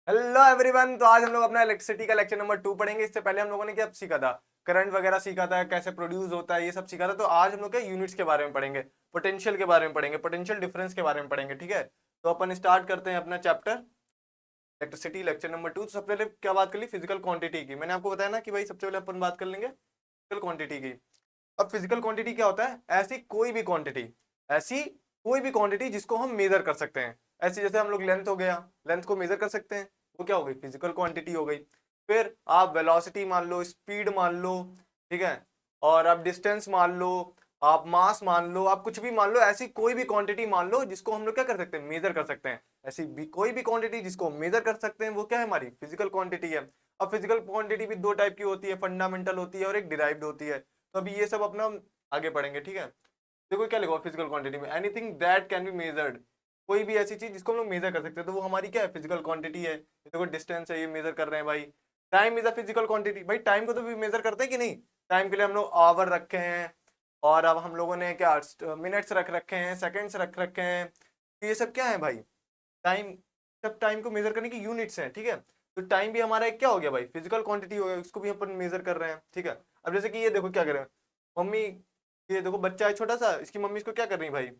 Hello everyone. तो आज हम लोग अपना इलेक्ट्रिसिटी का लेक्चर नंबर 2 पढ़ेंगे। इससे पहले हम लोगों ने क्या सीखा था? करंट वगैरह सीखा था, कैसे प्रोड्यूस होता है, ये सब सीखा था। तो आज हम लोग क्या यूनिट्स के बारे में पढ़ेंगे, पोटेंशियल के बारे में पढ़ेंगे, पोटेंशियल डिफरेंस के बारे में पढ़ेंगे। ठीक है, तो अपन स्टार्ट करते हैं अपना चैप्टर इलेक्ट्रिसिटी लेक्चर नंबर 2। तो सबसे पहले क्या बात कर ली? फिजिकल क्वांटिटी की। मैंने आपको बताया ना कि भाई सबसे पहले अपन बात कर लेंगे फिजिकल क्वांटिटी की। अब फिजिकल क्वांटिटी क्या होता है? ऐसी कोई भी क्वांटिटी जिसको हम मेजर कर सकते हैं। ऐसी जैसे हम लोग लेंथ हो गया, लेंथ को मेजर कर सकते हैं, वो क्या हो गई? फिजिकल क्वांटिटी हो गई। फिर आप वेलोसिटी मान लो, स्पीड मान लो, ठीक है, और आप डिस्टेंस मान लो, आप मास मान लो, आप कुछ भी मान लो, ऐसी कोई भी क्वांटिटी मान लो जिसको हम लोग क्या कर सकते हैं? मेजर कर सकते हैं। ऐसी भी कोई भी क्वांटिटी जिसको हम मेजर कर सकते हैं वो क्या है? हमारी फिजिकल क्वांटिटी है। अब फिजिकल क्वांटिटी भी दो टाइप की होती है, फंडामेंटल होती है और एक डिराइव्ड होती है। तो अभी ये सब अपना आगे पढ़ेंगे। ठीक है, देखो क्या लिखा फिजिकल क्वांटिटी में? Anything that can be measured. कोई भी ऐसी चीज जिसको हम लोग मेजर कर सकते हैं, तो वो हमारी क्या है? फिजिकल क्वांटिटी है। ये देखो डिस्टेंस है, ये मेजर कर रहे हैं भाई। Time is a physical quantity. भाई टाइम को तो भी मेजर करते हैं कि नहीं? टाइम के लिए हम लोग आवर रखे हैं, और अब हम लोगों ने क्या मिनट्स रख रखे हैं, सेकंड्स रख रखे हैं। तो ये सब क्या है भाई? टाइम। सब टाइम को मेजर करने की यूनिट्स हैं। ठीक है, तो टाइम भी हमारा एक क्या हो गया भाई? फिजिकल क्वांटिटी हो गया, उसको भी अपन मेजर कर रहे हैं। ठीक है, अब जैसे कि ये देखो क्या कर रहे हैं मम्मी। ये देखो बच्चा है छोटा सा, इसकी मम्मी इसको क्या कर रही है भाई?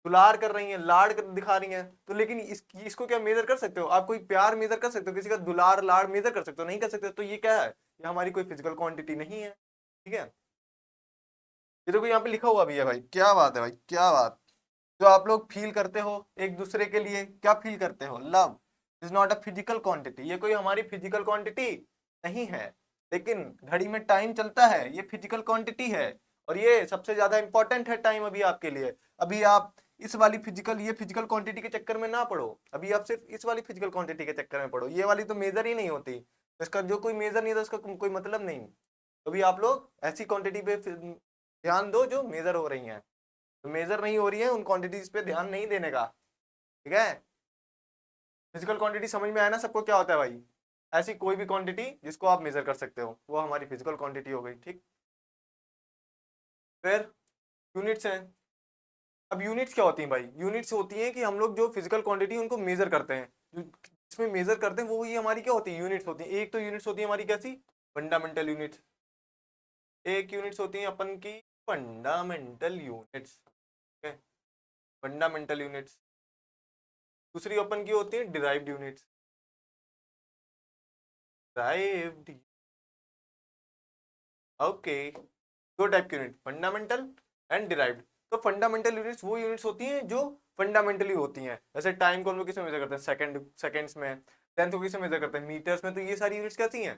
दुलार कर रही है, दिखा रही है। तो लेकिन इसको क्या मेजर कर सकते हो? आप कोई प्यार मेजर कर सकते हो? किसी का दुलार लाड़ मेजर कर सकते हो? नहीं कर सकते। तो ये क्या है? ये हमारी कोई फिजिकल क्वांटिटी नहीं है। ठीक है, ये देखो यहाँ पे लिखा हुआ भी है भाई। क्या बात है भाई, क्या बात! जो आप लोग फील करते हो एक दूसरे के लिए, क्या फील करते हो? Love is not a physical quantity. ये कोई हमारी फिजिकल क्वांटिटी नहीं है। लेकिन घड़ी में टाइम चलता है, ये फिजिकल क्वांटिटी है। और ये सबसे ज्यादा इंपॉर्टेंट है टाइम अभी आपके लिए। अभी आप इस वाली ये फिजिकल क्वांटिटी के चक्कर में ना पड़ो। अभी आप सिर्फ इस वाली फिजिकल क्वांटिटी के चक्कर में पड़ो। ये वाली तो मेजर ही नहीं होती। इसका जो कोई मेजर नहीं था उसका कोई मतलब नहीं। अभी आप लोग ऐसी क्वांटिटी पे ध्यान दो जो मेजर हो रही हैं। तो मेजर नहीं हो रही है उन क्वांटिटीज पे ध्यान नहीं देने का। ठीक है, फिजिकल क्वांटिटी समझ में आया ना सबको? क्या होता है भाई? ऐसी कोई भी क्वांटिटी जिसको आप मेजर कर सकते हो, वो हमारी फिजिकल क्वांटिटी हो गई। ठीक, फिर यूनिट्स हैं। अब यूनिट्स क्या होती हैं भाई? यूनिट्स होती हैं कि हम लोग जो फिजिकल क्वांटिटी उनको मेजर करते हैं, जो इसमें मेजर करते हैं वो ही हमारी क्या होती है? यूनिट्स होती हैं। एक तो यूनिट्स होती है हमारी कैसी? Fundamental units. एक यूनिट्स होती हैं अपन की फंडामेंटल यूनिट्स। Fundamental units. दूसरी अपन की होती है डिराइव्ड यूनिट्स। Derived, okay. दो टाइप की यूनिट, फंडामेंटल एंड डिराइव्ड। तो फंडामेंटल यूनिट्स वो यूनिट्स होती हैं जो फंडामेंटली होती हैं। जैसे टाइम को हम लोग किस में मेजर करते हैं? सेकंड्स में। लेंथ को किस में मेजर करते हैं? मीटर्स में। तो ये सारी यूनिट्स कैसी हैं?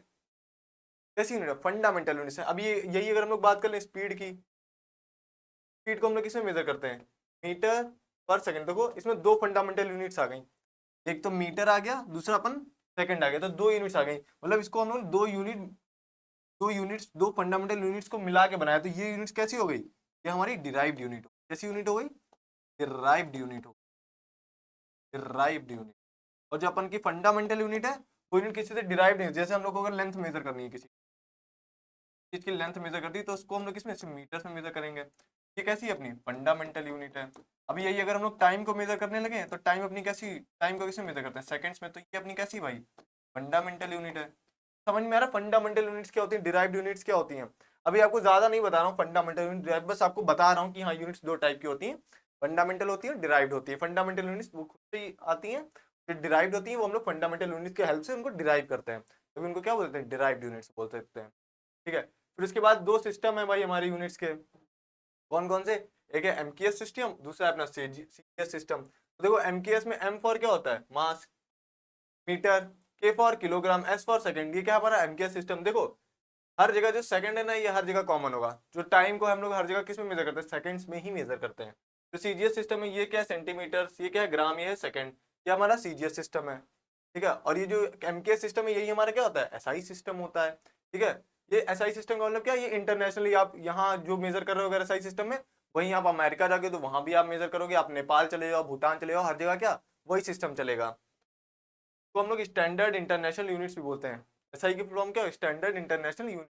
कैसी यूनिट है? फंडामेंटल यूनिट्स है। अभी यही अगर हम लोग बात कर लें स्पीड की, स्पीड को हम लोग किस में मेजर करते हैं? मीटर पर सेकंड। देखो इसमें दो फंडामेंटल यूनिट्स आ गई। एक तो मीटर आ गया, दूसरा अपन सेकंड आ गया। तो दो यूनिट्स आ गई। मतलब इसको हम लोग दो फंडामेंटल यूनिट्स को मिला के बनाया। तो ये यूनिट्स कैसी हो गई? ये हमारी डिराइव्ड यूनिट हो। कैसी यूनिट हो गई? डिराइव्ड यूनिट हो। Derived unit. और जो अपन की फंडामेंटल यूनिट है, वो यूनिट किसी से डिराइव नहीं। जैसे हम लोग को अगर लेंथ मेजर करनी है, किसी चीज की लेंथ मेजर करती है, तो उसको हम लोग किसमें? मीटर्स में मेजर करेंगे। ये कैसी है? अपनी फंडामेंटल यूनिट है। अभी यही अगर हम लोग टाइम को मेजर करने लगे तो टाइम अपनी कैसी? टाइम को किसमें मेजर करते हैं? सेकंड्स में। तो ये अपनी कैसी भाई? फंडामेंटल यूनिट है। समझ में आ रहा? फंडामेंटल यूनिट्स क्या होती है, डिराइव्ड यूनिट्स क्या होती हैं। अभी आपको ज्यादा नहीं बता रहा हूँ फंडामेंटल यूनिट, बस आपको बता रहा हूँ कि हाँ यूनिट्स दो टाइप की होती हैं। फंडामेंटल होती है, डिराइव्ड होती है। फंडामेंटल यूनिट्स वो खुद से ही आती हैं। जो डिराइव्ड होती है वो हम लोग फंडामेंटल यूनिट्स की हेल्प से उनको डिराइव करते हैं। तो उनको क्या बोलते हैं? डिराइव्ड यूनिट्स बोल सकते हैं। ठीक है, फिर उसके बाद दो सिस्टम है भाई हमारे यूनिट्स के। कौन कौन से? एक है एमकेएस सिस्टम, दूसरा है अपना सीजीएस सिस्टम। तो देखो एमकेएस में एम फॉर क्या होता है? मास, मीटर, के for kilogram, S for second. ये क्या हमारा एमकेएस सिस्टम। देखो हर जगह जो सेकंड है ना, ये हर जगह कॉमन होगा। जो टाइम को हम लोग हर जगह किस में मेजर करते हैं? सेकंड्स में ही मेजर करते हैं। तो सीजीएस सिस्टम में ये क्या है? सेंटीमीटर। ये क्या है? ग्राम। ये है सेकंड। ये हमारा सीजीएस सिस्टम है। ठीक है, और ये जो एमकेएस सिस्टम है यही हमारा क्या होता है? एसआई सिस्टम होता है। ठीक है, ये एसआई सिस्टम का मतलब क्या? ये इंटरनेशनली आप यहाँ जो मेजर कर रहे हो अगर एसआई सिस्टम में, वहीं आप अमेरिका जाके तो वहां भी आप मेजर करोगे। आप नेपाल चले जाओ, भूटान चले जाओ, हर जगह क्या वही सिस्टम चलेगा। तो हम लोग स्टैंडर्ड इंटरनेशनल यूनिट्स भी बोलते हैं। एसआई की फुल फॉर्म क्या है? Standard international unit.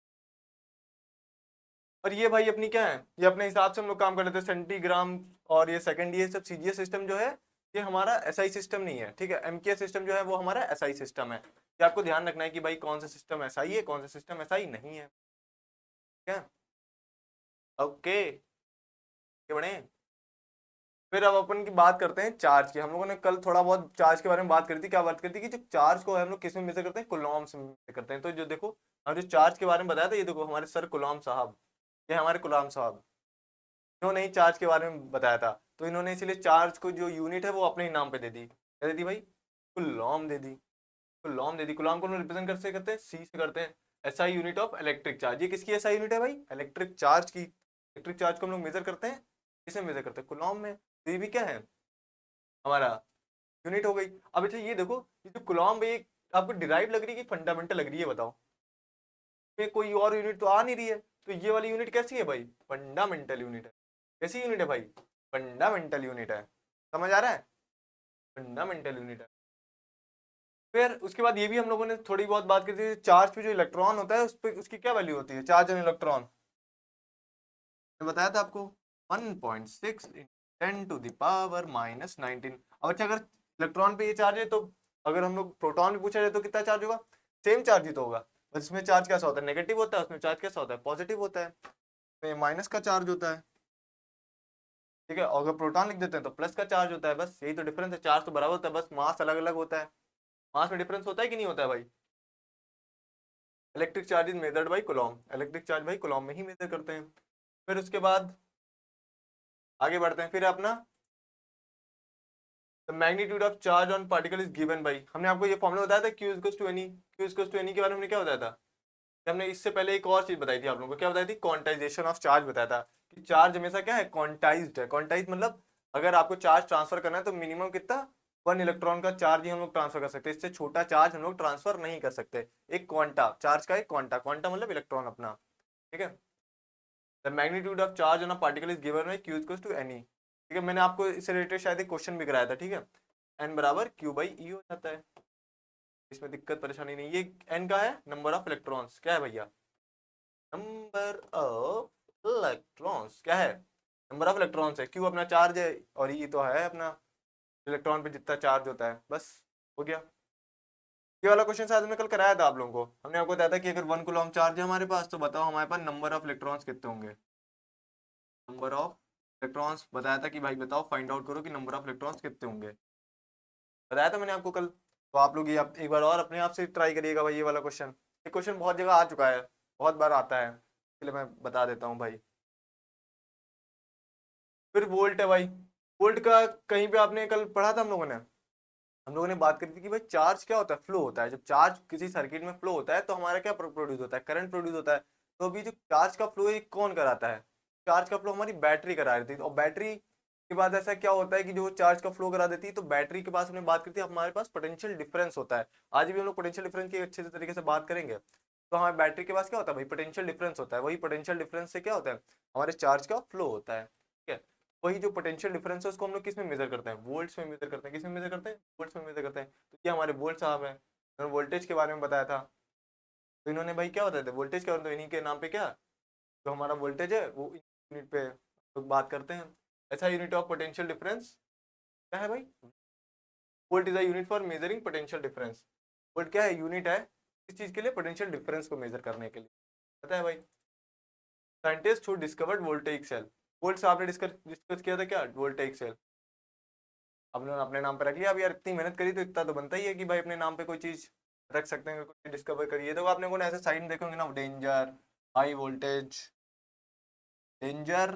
और ये भाई अपनी क्या है? ये अपने हिसाब से हम लोग काम कर लेते हैं, सेंटीग्राम और ये सेकंड। ये सब सीजीएस सिस्टम जो है ये हमारा एसआई सिस्टम नहीं है, ठीक है। एमकेएस सिस्टम जो है वो हमारा एसआई सिस्टम है। ये आपको ध्यान रखना है कि भाई कौन सा सिस्टम एसआई है, कौन सा सिस्टम एसआई नहीं है, ठीक है। ओके, ये बने। फिर अब अपन की बात करते हैं चार्ज की। हम लोगों ने कल थोड़ा बहुत चार्ज के बारे में बात करी थी। क्या बात करी थी कि जो चार्ज को हम लोग किस में मेजर करते हैं, कूलम्ब्स में मेजर करते हैं। तो जो देखो, हम जो चार्ज के बारे में बताया था, ये देखो हमारे सर कूलम्ब साहब, ये हमारे कूलम्ब साहब, इन्होंने ही चार्ज के बारे में बताया था। तो इन्होंने इसीलिए चार्ज को जो यूनिट है वो अपने ही नाम पे दे दी। क्या दे दी भाई? कूलम्ब दे दी। कूलम्ब दे दी। कूलम्ब को रिप्रेजेंट कैसे करते हैं? सी से करते हैं। SI unit of electric charge. ये किसकी एसआई यूनिट है भाई? इलेक्ट्रिक चार्ज की। इलेक्ट्रिक चार्ज को हम लोग मेजर करते हैं, किसे मेजर करते हैं? कूलम्ब में। तो ये भी क्या है हमारा? यूनिट हो गई। अब अच्छा ये देखो, ये जो कूलम्ब है, आपको डिराइव लग रही है कि फंडामेंटल लग रही है, बताओ। में कोई और यूनिट तो आ नहीं रही है, तो ये वाली यूनिट कैसी है भाई? फंडामेंटल यूनिट है। कैसी यूनिट है भाई? फंडामेंटल यूनिट है। समझ आ रहा है? फंडामेंटल यूनिट है। फिर उसके बाद ये भी हम लोगों ने थोड़ी बहुत बात की थी, चार्ज पे जो इलेक्ट्रॉन होता है उस पे उसकी क्या वैल्यू होती है? चार्ज एंड इलेक्ट्रॉन मैंने बताया था आपको, 1.6 10 टू द पावर -19। अब अच्छा, अगर इलेक्ट्रॉन पे ये चार्ज है तो अगर हम लोग प्रोटॉन भी पूछा जाए तो कितना चार्ज होगा? सेम चार्ज ही तो होगा, बस इसमें चार्ज कैसा होता है? नेगेटिव होता है, उसमें चार्ज कैसा होता है? पॉजिटिव होता है। तो ये माइनस का चार्ज होता है, ठीक है। और अगर प्रोटॉन लिख देते हैं तो प्लस का चार्ज होता है। बस यही तो डिफरेंस है, चार्ज तो बराबर होता है, बस मास अलग अलग होता है। मास में डिफरेंस होता है कि नहीं होता है भाई? Electric charge is measured by coulomb. Electric charge भाई कूलम्ब में ही मेजर करते हैं। फिर उसके बाद आगे बढ़ते हैं। फिर अपना the magnitude of charge on particle is given by, हमने आपको ये फॉर्मूला बताया था, Q equals to N E. Q equals to N E के बारे में हमने क्या बताया था? कि हमने इससे पहले एक और चीज बताई थी आप लोगों को। क्या बताई थी? क्वांटाइजेशन ऑफ चार्ज बताया था कि चार्ज हमेशा क्या है? क्वांटाइज्ड है। क्वांटाइज मतलब अगर आपको चार्ज ट्रांसफर करना है तो मिनिमम कितना? 1 इलेक्ट्रॉन का चार्ज ही हम लोग ट्रांसफर कर सकते हैं, इससे छोटा चार्ज हम लोग ट्रांसफर नहीं कर सकते। एक क्वांटा चार्ज का, एक क्वांटा, क्वांटा मतलब इलेक्ट्रॉन अपना, ठीक है। The magnitude of charge on a particle is given by Q equals to N E, ठीक है। मैंने आपको इससे रिलेटेड शायद एक क्वेश्चन भी कराया था, ठीक है। एन बराबर क्यू बाई ई हो जाता है, इसमें दिक्कत परेशानी नहीं। ये एन का है नंबर ऑफ इलेक्ट्रॉन्स, क्या है भैया? नंबर ऑफ इलेक्ट्रॉन्स क्या है? नंबर ऑफ इलेक्ट्रॉन्स है। क्यू अपना चार्ज है और ई तो है अपना इलेक्ट्रॉन पे जितना चार्ज होता है, बस हो गया। ये वाला क्वेश्चन शायद हमने कल कराया था आप लोगों को। हमने आपको बताया था कि अगर 1 कूलम्ब चार्ज है हमारे पास तो बताओ हमारे पास नंबर ऑफ इलेक्ट्रॉन्स कितने होंगे। नंबर ऑफ इलेक्ट्रॉन्स बताया था कि भाई बताओ, फाइंड आउट करो कि नंबर ऑफ इलेक्ट्रॉन्स कितने होंगे। बताया था मैंने आपको कल। तो आप लोग ये एक बार और अपने आप से ट्राई करिएगा भाई, ये वाला क्वेश्चन। ये क्वेश्चन बहुत जगह आ चुका है, बहुत बार आता है, इसलिए मैं बता देता हूँ भाई। फिर वोल्ट है भाई। वोल्ट का कहीं पे आपने कल पढ़ा था हम लोगों ने बात करी थी कि भाई चार्ज क्या होता है? फ्लो होता है। जब चार्ज किसी सर्किट में फ्लो होता है तो हमारा क्या प्रोड्यूस होता है? करंट प्रोड्यूस होता है। तो अभी जो चार्ज का फ्लो है कौन कराता है? चार्ज का फ्लो हमारी बैटरी करा रही थी। और बैटरी के बाद ऐसा क्या होता है कि जो चार्ज का फ्लो करा देती है, तो बैटरी के पास हमने बात की थी हमारे पास पोटेंशियल डिफरेंस होता है। आज भी हम लोग पोटेंशियल डिफरेंस की अच्छे से तरीके से बात करेंगे। तो हमारे बैटरी के पास क्या होता है भाई? पोटेंशियल डिफरेंस होता है। वही पोटेंशियल डिफरेंस से क्या होता है? हमारे चार्ज का फ्लो होता है, ठीक है। वही जो पोटेंशियल डिफरेंस है उसको हम लोग किस में मेजर करते हैं? वोल्ट्स में मेजर करते हैं। किस में मेजर करते हैं? वोल्ट्स में मेजर करते हैं। तो ये हमारे वोल्ट साहब हैं, उन्होंने वोल्टेज के बारे में बताया था। तो इन्होंने भाई क्या बताया था? वोल्टेज क्या होता है? इन्हीं के नाम पे क्या, जो हमारा वोल्टेज है वो यूनिट पे लोग बात करते हैं। ऐसा यूनिट ऑफ पोटेंशियल डिफरेंस क्या है भाई? Volt is a unit for measuring potential difference. Volt क्या है? यूनिट है इस चीज के लिए, पोटेंशियल डिफरेंस को मेजर करने के लिए। पता है भाई? Scientist who discovered voltaic cell. Volt से आपने डिस्कस डिस्कस किया था क्या? वोल्टेइक सेल अपने अपने नाम पे रख लिया। अब यार इतनी मेहनत करी तो इतना तो बनता ही है कि भाई अपने नाम पे कोई चीज रख सकते हैं, कोई डिस्कवर करिए। तो आपने कौन ऐसे साइन देखे होंगे ना, danger, high voltage, danger,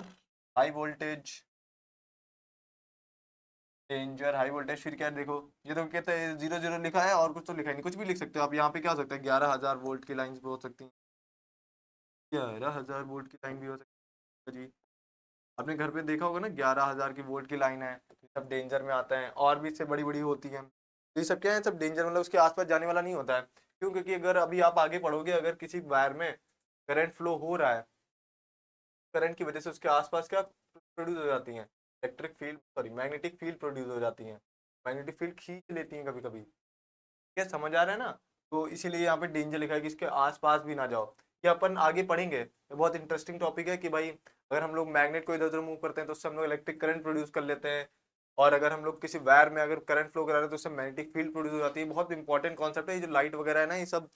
high voltage, danger, high voltage. फिर क्या देखो, ये तो कहते हैं 00 लिखा है और कुछ तो लिखा ही नहीं। कुछ भी लिख सकते हो आप। यहाँ पे क्या हो सकता है? 11,000 वोल्ट की लाइन भी हो सकती है। 11,000 वोल्ट की लाइन भी हो सकती है जी। अपने घर पे देखा होगा ना, 11,000 की वोल्ट की लाइन है, तो सब डेंजर में आता है। और भी इससे बड़ी बड़ी होती है। तो ये सब क्या है? सब डेंजर, मतलब उसके आसपास जाने वाला नहीं होता है। क्यों? क्योंकि अगर अभी आप आगे पढ़ोगे, अगर किसी वायर में करंट फ्लो हो रहा है, करंट की वजह से उसके आसपास क्या प्रोड्यूस हो जाती हैं? Electric field, sorry magnetic field produce हो जाती हैं। मैग्नेटिक फील्ड खींच लेती हैं कभी कभी। क्या समझ आ रहा है ना? तो इसीलिए यहाँ पे डेंजर लिखा है कि इसके आसपास भी ना जाओ। ये अपन आगे पढ़ेंगे, ये बहुत इंटरेस्टिंग टॉपिक है कि भाई अगर हम लोग मैग्नेट को इधर उधर मूव करते हैं तो उससे हम लोग इलेक्ट्रिक करंट प्रोड्यूस कर लेते हैं। और अगर हम लोग किसी वायर में अगर करंट फ्लो करा रहे हैं तो उससे मैग्नेटिक फील्ड प्रोड्यूस हो जाती है। बहुत इंपॉर्टेंट कॉन्सेप्ट है ये जो लाइट वगैरह है ना, ये सब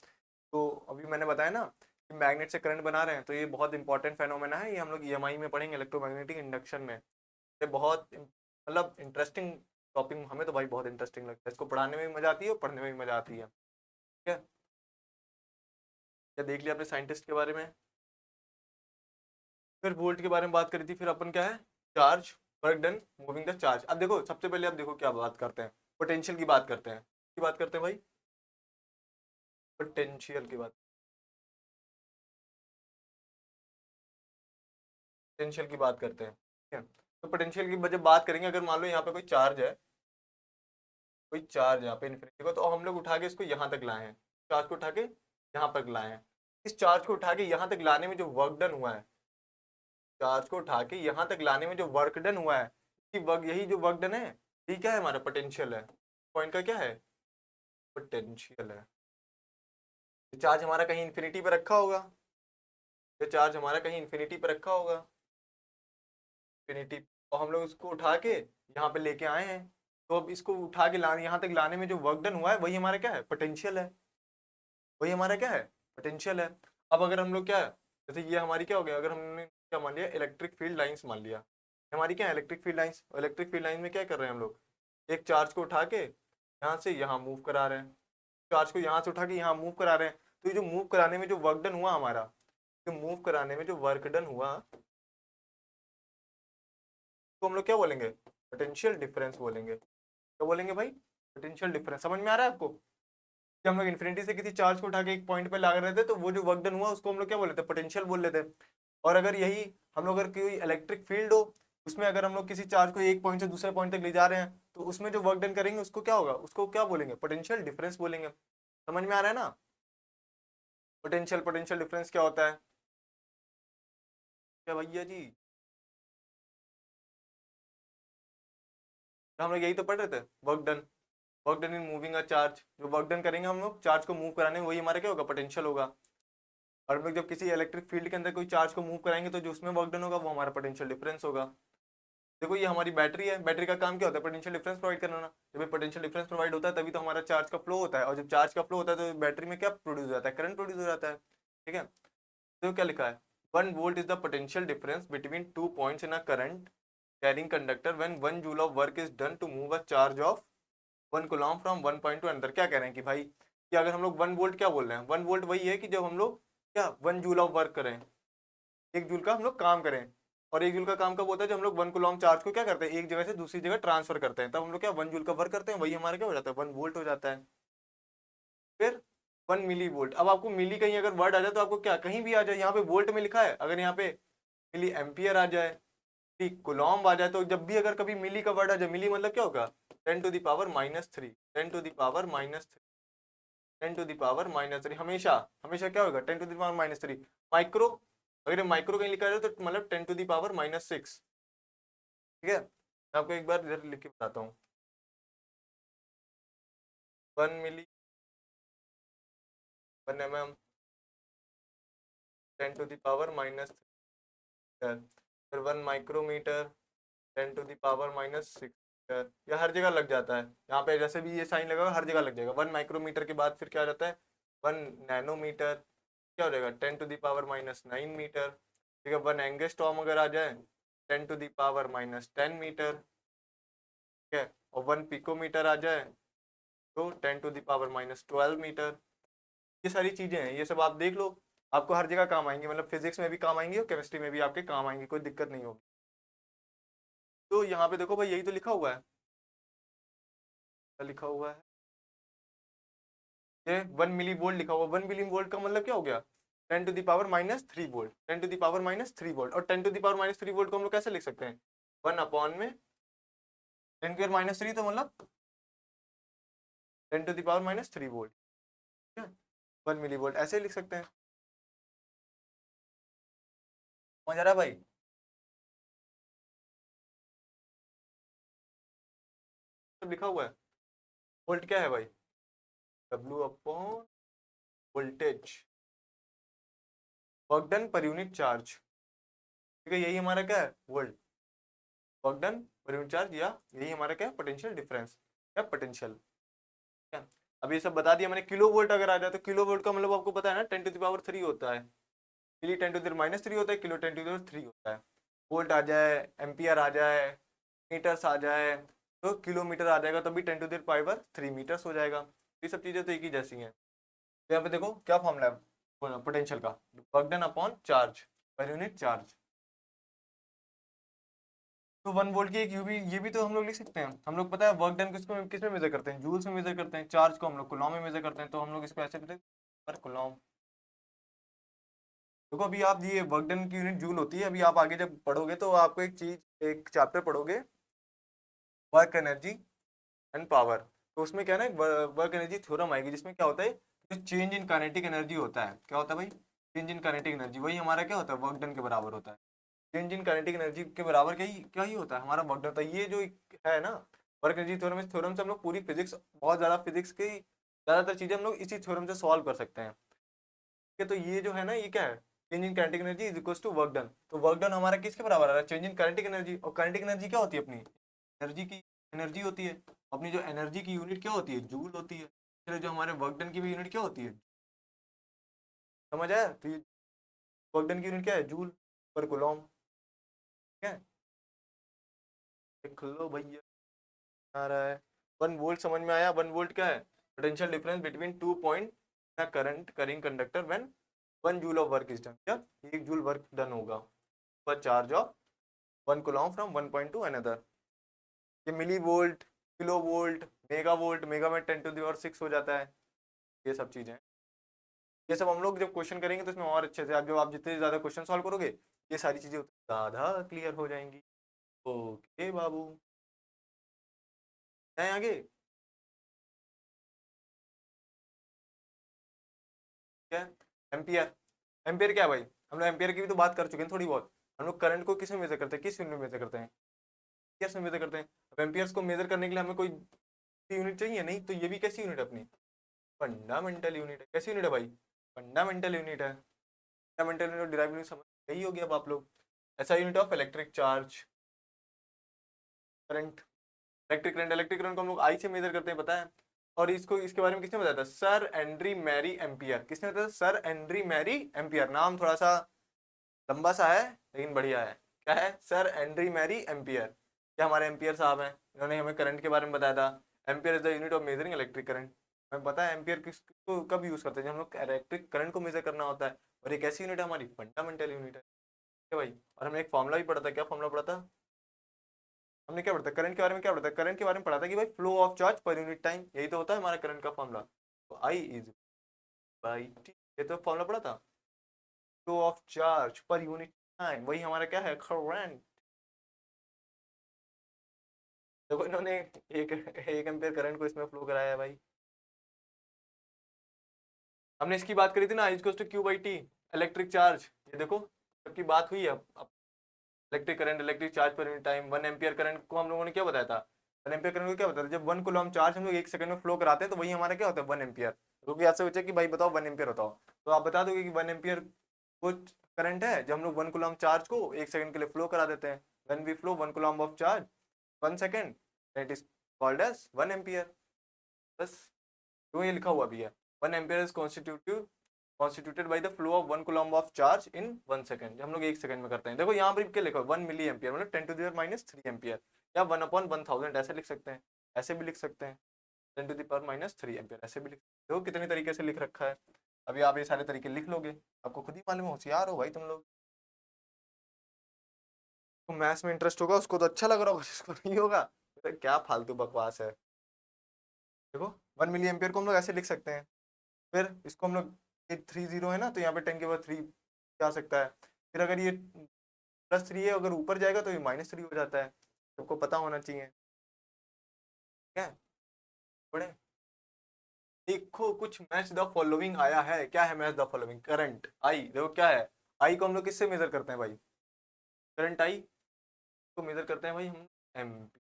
तो अभी मैंने बताया ना कि मैग्नेट से करंट बना रहे हैं, तो ये बहुत इंपॉर्टेंट फेनोमेना है। ये हम लोग ईएमआई में पढ़ेंगे, इलेक्ट्रोमैग्नेटिक इंडक्शन में। ये बहुत मतलब इंटरेस्टिंग टॉपिक, हमें तो भाई बहुत इंटरेस्टिंग लगता है। इसको पढ़ाने में भी मजा आती है और पढ़ने में भी मजा आती है। ठीक है, क्या देख लिया आपने साइंटिस्ट के बारे में। फिर वोल्ट के बारे में बात करी थी, फिर अपन क्या है, charge, work done, moving the charge. अब देखो सबसे पहले, अब देखो क्या बात करते हैं, पोटेंशियल की बात करते हैं। की बात करते हैं भाई, पोटेंशियल की बात, पोटेंशियल की बात करते हैं। ठीक है, तो पोटेंशियल की जब बात करेंगे, अगर मान लो यहाँ पे कोई चार्ज है, कोई चार्ज यहाँ पे इन्फिनिटी को, तो हम लोग उठा के इसको यहाँ तक लाए हैं, चार्ज को उठा के यहाँ तक लाए हैं। इस चार्ज को उठा के यहाँ तक लाने में जो वर्क डन हुआ है, चार्ज को उठा के यहाँ तक लाने में जो वर्क डन हुआ है, कि वर्क, यही जो वर्क डन है, ये क्या है, हमारा पोटेंशियल है। पॉइंट का क्या है, पोटेंशियल है। ये चार्ज हमारा कहीं इन्फिनिटी पे रखा होगा, ये चार्ज हमारा कहीं इन्फिनिटी पे रखा होगा, इन्फिनिटी, और हम लोग इसको उठा के यहाँ पे लेके आए हैं। तो अब इसको उठा के लाने, यहाँ तक लाने में जो वर्क डन हुआ है, वही हमारा क्या है, पोटेंशियल है। वही हमारा क्या है, पोटेंशियल है। अब अगर हम लोग क्या है, जैसे ये हमारी क्या हो गया, अगर हमने क्या मान लिया, इलेक्ट्रिक फील्ड लाइंस मान लिया, हमारी क्या है, electric field lines. Electric field line में क्या कर रहे हैं हम लोग, एक चार्ज को उठा के यहाँ से यहाँ मूव करा रहे हैं, चार्ज को यहाँ से उठा के यहाँ मूव करा रहे हैं। तो ये जो मूव कराने में जो वर्क डन हुआ हमारा, तो मूव कराने में जो वर्क डन हुआ, तो हम लोग क्या बोलेंगे, पोटेंशियल डिफरेंस बोलेंगे। क्या बोलेंगे भाई, पोटेंशियल डिफरेंस। समझ में आ रहा है आपको, कि हम लोग इन्फिनिटी से किसी चार्ज को उठा के एक पॉइंट पे ला रहे थे, तो वो जो वर्क डन हुआ उसको हम लोग क्या बोल लेते हैं, पोटेंशियल बोल लेते हैं। और अगर यही हम लोग, अगर कोई इलेक्ट्रिक फील्ड हो, उसमें अगर हम लोग किसी चार्ज को एक पॉइंट से दूसरे पॉइंट तक ले जा रहे हैं, तो उसमें जो वर्क डन करेंगे उसको क्या होगा, उसको क्या बोलेंगे, पोटेंशियल डिफरेंस बोलेंगे। समझ में आ रहा है ना, पोटेंशियल, पोटेंशियल डिफरेंस क्या होता है, क्या भैया जी, तो हम लोग यही तो पढ़ रहे थे, work done, work done in moving a charge. जो वर्क डन करेंगे हम लोग चार्ज को मूव कराने में, वही हमारा क्या होगा, पोटेंशियल होगा। और हम लोग जब किसी इलेक्ट्रिक फील्ड के अंदर कोई चार्ज को मूव कराएंगे, तो जो उसमें वर्क डन होगा वो हमारा पोटेंशियल डिफरेंस होगा। देखो ये हमारी बैटरी है, बैटरी का काम क्या होता है, पोटेंशियल डिफरेंस प्रोवाइड करना ना। जब ये पोटेंशियल डिफरेंस प्रोवाइड होता है तभी तो हमारा चार्ज का फ्लो होता है, और जब चार्ज का फ्लो होता है तो बैटरी में क्या प्रोड्यूस हो जाता है, करंट प्रोड्यूस हो जाता है। ठीक है, तो क्या लिखा है, 1 volt is the potential difference between 2 points in a current carrying conductor when 1 joule of work is done to move a charge of 1 coulomb from one point to another. क्या कह रहे हैं कि भाई, कि अगर हम लोग 1 वोल्ट, क्या बोल रहे हैं, 1 वोल्ट वही है कि जब हम लोग क्या 1 जूल ऑफ वर्क करें, 1 जूल का हम लोग काम करें। और 1 जूल का काम कब होता है, जब हम लोग 1 कूलम्ब चार्ज को क्या करते हैं, एक जगह से दूसरी जगह ट्रांसफर करते हैं, तब हम लोग क्या 1 जूल का वर्क करते हैं, वही हमारा क्या हो जाता है, 1 वोल्ट हो जाता है। फिर 1 मिली वोल्ट। अब आपको मिली कहीं अगर वर्ड आ जाए, तो आपको क्या कहीं भी आ जाए, यहाँ पे वोल्ट में लिखा है, अगर यहाँ पे मिली एम्पियर आ जाए, ठीक, कुलॉम्ब आ जाए, तो जब भी अगर कभी मिली का वर्ड आ जाए, मिली मतलब क्या होगा, 10⁻⁻3, 10⁻⁻3, 10⁻⁻3, हमेशा, हमेशा क्या होगा, 10⁻⁻3। माइक्रो, अगर माइक्रो कहीं लिखा जाए तो मतलब 10⁻⁻6। ठीक है, मैं आपको एक बार इधर लिख के बताता हूँ, 1 मिली, 1 mm, 10⁻⁻3, फिर 1 माइक्रोमीटर, 10⁻⁻6। यह हर जगह लग जाता है, यहाँ पे जैसे भी ये साइन लगा हर जगह लग जाएगा। 1 माइक्रोमीटर के बाद फिर क्या आ जाता है, 1 नैनोमीटर, क्या हो जाएगा, 10⁻⁻9 मीटर। ठीक है, 1 एंगस्ट्रॉम अगर आ जाए, 10⁻⁻10 मीटर। ठीक है, और 1 पिकोमीटर आ जाए तो 10⁻⁻12 मीटर। ये सारी चीजें हैं, ये सब आप देख लो, आपको हर जगह काम आएंगी, मतलब फिजिक्स में भी काम आएंगी और केमिस्ट्री में भी आपके काम आएंगी, कोई दिक्कत नहीं होगी। तो यहाँ पे देखो भाई, यही तो लिखा हुआ है, क्या लिखा हुआ है, ये 1 मिली वोल्ट लिखा हुआ। 1 मिली वोल्ट का मतलब क्या हो गया, 10⁻⁻3 वोल्ट, 10⁻⁻3 वोल्ट। और 10⁻⁻3 वोल्ट को हम लोग कैसे लिख सकते हैं, 1 अपॉन में 10⁻⁻3, तो मतलब 10⁻⁻3 वोल्ट। ठीक है, 1 मिली वोल्ट ऐसे लिख सकते हैं। समझ आ रहा है भाई, सब लिखा हुआ है। वोल्ट क्या है भाई, W/वोल्टेज, work done per unit charge. ठीक है, यही हमारा क्या है, volt, work done per unit charge, या यही हमारा क्या है पोटेंशियल डिफरेंस या पोटेंशियल। क्या अब ये सब बता दिया मैंने। किलो वोल्ट अगर आ जाए तो किलो वोल्ट का मतलब आपको पता है ना 10⁻³ होता है, मिली 10⁻³ होता है, किलो 10⁻³ होता है। वोल्ट आ जाए, एम्पियर आ जाए, मीटर्स आ जाए, तो किलोमीटर आ जाएगा, तभी 10⁻³ मीटर्स हो जाएगा। ये सब चीजें तो एक ही जैसी हैं। तो यहाँ पे देखो क्या फॉर्मूला है पोटेंशियल का, work done upon charge per unit charge. तो 1 वोल्ट की एक ये भी तो हम लोग लिख सकते हैं। हम लोग पता है वर्क डन किसको किस में मेजर करते हैं, जूल्स में मेजर करते हैं, चार्ज को हम लोग कूलॉम में मेजर करते हैं, तो हम लोग इसको ऐसे लिखते हैं पर कूलॉम। देखो अभी आप ये वर्क डन की यूनिट जूल होती है, अभी आप आगे जब पढ़ोगे तो आपको एक चीज एक चैप्टर पढ़ोगे वर्क एनर्जी एंड पावर, तो उसमें क्या है ना वर्क एनर्जी थ्योरम आएगी, जिसमें क्या होता है जो चेंज इन काइनेटिक एनर्जी होता है, क्या होता है भाई चेंज इन काइनेटिक एनर्जी, वही हमारा क्या होता है वर्क डन के बराबर होता है। चेंज इन काइनेटिक एनर्जी के बराबर क्या ही होता है हमारा वर्क डन होता है। ये जो है ना वर्क एनर्जी थ्योरम, इस थ्योरम से हम लोग पूरी फिजिक्स, बहुत ज्यादा फिजिक्स की ज्यादातर चीजें हम लोग इसी थ्योरम से सॉल्व कर सकते हैं। ठीक है, तो ये जो है ना ये क्या है change in kinetic energy is equal to work done. तो वर्क डन हमारा किसके बराबर आ रहा है चेंज इन काइनेटिक एनर्जी, और काइनेटिक एनर्जी क्या होती है अपनी एनर्जी की एनर्जी होती है। अपनी जो एनर्जी की यूनिट क्या होती है जूल होती है, फिर जो हमारे वर्क डन की भी यूनिट क्या होती है, समझ आया। तो ये वर्क डन की यूनिट क्या है जूल पर कूलॉम। ठीक है, देख लो भैया आ रहा है। 1 वोल्ट समझ में आया। 1 वोल्ट क्या है potential difference between 2 point current carrying conductor when 1 joule of work is done, जब 1 जूल वर्क डन होगा per charge of 1 coulomb from 1 point to another. ये milli volt, kilo volt, mega में 10⁶ हो जाता है। ये सब चीजें, ये सब हम लोग जब क्वेश्चन करेंगे तो इसमें और अच्छे से आप, जो आप जितने ज्यादा क्वेश्चन सॉल्व करोगे ये सारी चीजें ज्यादा क्लियर हो जाएंगी। ओके बाबू, जाए आगे। क्या एम्पियर, एम्पियर क्या है भाई, हम लोग एम्पियर की भी तो बात कर चुके हैं थोड़ी बहुत। हम लोग करंट को किस में मेजर करते हैं, किस यूनिट में मेजर करते हैं, एम्पियर्स में मेजर करते हैं। अब एम्पियर्स को मेजर करने के लिए हमें कोई यूनिट चाहिए नहीं, तो ये भी कैसी यूनिट है अपनी फंडामेंटल यूनिट है। कैसी यूनिट है भाई फंडामेंटल यूनिट है। फंडामेंटल यूनिट डिराइव यूनिट समझ यही होगी अब आप लोग। ऐसा unit of electric charge current, electric current को हम लोग आई से मेजर करते हैं पता है। और इसको इसके बारे में किसने बताया था, सर एंड्री मैरी एम्पियर। किसने बताया, सर एंड्री मैरी एम्पियर। नाम थोड़ा सा लंबा सा है लेकिन बढ़िया है। क्या है, सर एंड्री मैरी एम्पियर। क्या हमारे एम्पियर साहब हैं, इन्होंने हमें करंट के बारे में बताया था। Ampere is the unit of measuring electric current. हमें पता है एम्पियर किसको कब यूज करते हैं, जब हम लोग इलेक्ट्रिक करंट को मेजर करना होता है। और एक ऐसी यूनिट है हमारी फंडामेंटल यूनिट है। ठीक है भाई, और हमने एक फॉर्मूला भी पढ़ा था। क्या फॉर्मूला पढ़ा था हमने, क्या पढ़ा था करंट के बारे में, क्या पढ़ा था करंट के बारे में पढ़ा था कि भाई flow of charge per unit time, यही तो होता है हमारा करंट का फॉर्मूला। तो आई इज बाई टी, ये तो फॉर्मूला पढ़ा था। Flow of charge per unit time, वही हमारा क्या है करंट। देखो इन्होंने एक एक एम्पियर करंट को इसमें फ्लो कराया है भाई। हमने इसकी बात करी थी ना is to Q by T electric charge. ये देखो सबकी बात हुई है अब। Electric current electric charge per unit time, 1 ampere current को हम लोगों ने क्या बताया था, 1 एम्पियर करंट को क्या बताया था, जब 1 कूलम चार्ज हम लोग 1 सेकंड में फ्लो कराते हैं तो वही हमारा क्या होता है 1 एम्पियर। क्योंकि आपसे पूछे कि भाई बताओ 1 एम्पियर बताओ, तो आप बता दोगे कि 1 एम्पियर वो करंट है जब हम लोग 1 कूलम चार्ज को 1 सेकंड के लिए फ्लो करा देते हैं। When we flow 1 coulomb of charge 1 second, that is called as 1 ampere. बस, तो ये लिखा हुआ भी है 1 ampere is constituted by the flow of 1 coulomb of charge in 1 second. हम लोग 1 सेकंड में करते हैं। देखो यहाँ पर क्या लिखा है 1 मिली एम्पियर, मतलब 10⁻³ या 1/1000 ऐसे लिख सकते हैं, ऐसे भी लिख सकते हैं 10⁻³ ऐसे भी लिख सकते हो। देखो कितने तरीके से लिख रखा है। अभी आप ये सारे तरीके लिख लोगे, आपको खुद ही मालूम है, होशियार हो भाई तुम लोग। तो मैथ्स में इंटरेस्ट होगा उसको तो अच्छा लग रहा होगा, जिसको नहीं होगा तो क्या फालतू बकवास है। देखो 1 मिली एम्पियर को हम लोग ऐसे लिख सकते हैं। फिर इसको हम लोग, ये 3 0 है ना, तो यहाँ पे 10⁻³ जा सकता है। फिर अगर ये +3 है, अगर ऊपर जाएगा तो ये -3 हो जाता है। सबको पता होना चाहिए। क्या है पढ़े, देखो कुछ मैच द फॉलोइंग आया है। क्या है match the following, current I. देखो क्या है, आई को हम लोग किससे मेजर करते हैं भाई, करंट आई को मेजर करते हैं भाई हम एम्पियर।